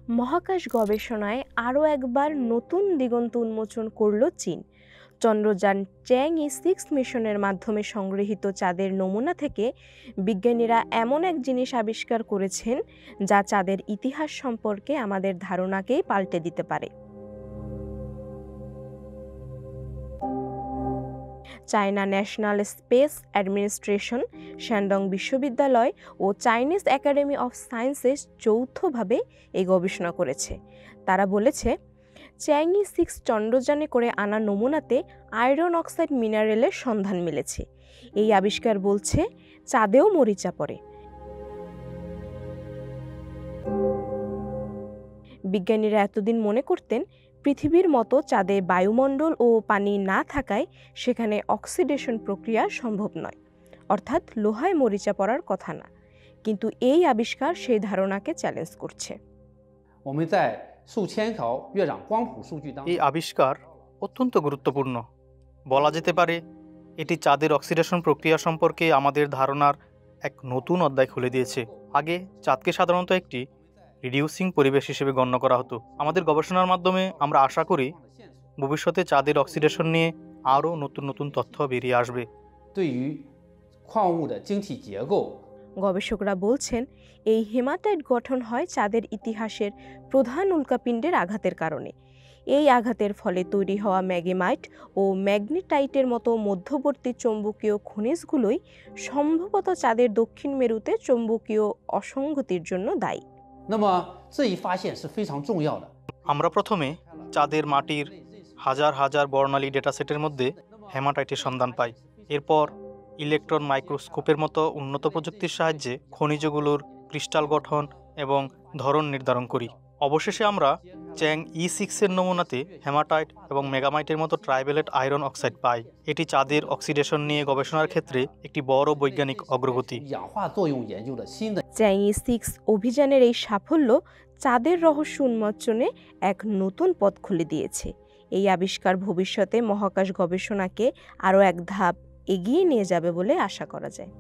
মহাকাশ গবেষণায় আরও একবার নতুন দিগন্ত উন্মোচন করল চীন। চন্দ্রযান চ্যাংই-6 মিশনের মাধ্যমে সংগৃহীত চাঁদের নমুনা থেকে বিজ্ঞানীরা এমন এক জিনিস আবিষ্কার করেছেন যা চাঁদের ইতিহাস সম্পর্কে আমাদের ধারণাকেই পাল্টে দিতে পারে। China national space administration, Shandong বিশ্ববিদ্যালয় ও চাইনিজ একাডেমি অফ সায়েন্সেস যৌথভাবে এই গবেষণা করেছে। তারা বলেছে, চ্যাংই-6 চন্দ্রযানে করে আনা নমুনাতে আয়রন অক্সাইড মিনারেলের সন্ধান মিলেছে। এই আবিষ্কার বলছে চাঁদেও মরিচা পড়ে। বিজ্ঞানীরা এতদিন মনে করতেন পৃথিবীর মতো চাঁদে বায়ুমণ্ডল ও পানি না থাকায় সেখানে অক্সিডেশন প্রক্রিয়া সম্ভব নয়, অর্থাৎ লোহায় মরিচা পড়ার কথা না। কিন্তু এই আবিষ্কার সেই ধারণাকে চ্যালেঞ্জ করছে। এই আবিষ্কার অত্যন্ত গুরুত্বপূর্ণ। বলা যেতে পারে এটি চাঁদের অক্সিডেশন প্রক্রিয়া সম্পর্কে আমাদের ধারণার এক নতুন অধ্যায় খুলে দিয়েছে। আগে চাঁদকে সাধারণত একটি রিডিউসিং পরিবেশ হিসেবে গণ্য করা হতো। আমাদের গবেষণার মাধ্যমে আমরা আশা করি ভবিষ্যতে চাঁদের অক্সিডেশন নিয়ে আরও নতুন নতুন তথ্য বেরিয়ে আসবে। গবেষকরা বলছেন, এই হেমাটাইট গঠন হয় চাঁদের ইতিহাসের প্রধান উল্কাপিণ্ডের আঘাতের কারণে। এই আঘাতের ফলে তৈরি হওয়া ম্যাগেমাইট ও ম্যাগনেটাইটের মতো মধ্যবর্তী চৌম্বকীয় খনিজগুলোই সম্ভবত চাঁদের দক্ষিণ মেরুতে চৌম্বকীয় অসঙ্গতির জন্য দায়ী। আমরা প্রথমে চাঁদের মাটির হাজার হাজার বর্ণালী ডেটাসেটের মধ্যে হেমাটাইটের সন্ধান পাই। এরপর ইলেকট্রন মাইক্রোস্কোপের মতো উন্নত প্রযুক্তির সাহায্যে খনিজগুলোর ক্রিস্টাল গঠন এবং ধরন নির্ধারণ করি। অবশেষে আমরা চ্যাং-ই-6 এর নমুনাতে হেমাটাইট এবং মেগামাইটের মতো ট্রাইভ্যালেট আয়রন অক্সাইড পাই। এটি চাঁদের অক্সিডেশন নিয়ে গবেষণার ক্ষেত্রে একটি বড় বৈজ্ঞানিক অগ্রগতি। চ্যাং-ই-6 অভিযানের এই সাফল্য চাঁদের রহস্য উন্মোচনে এক নতুন পথ খুলে দিয়েছে। এই আবিষ্কার ভবিষ্যতে মহাকাশ গবেষণাকে আরও এক ধাপ এগিয়ে নিয়ে যাবে বলে আশা করা যায়।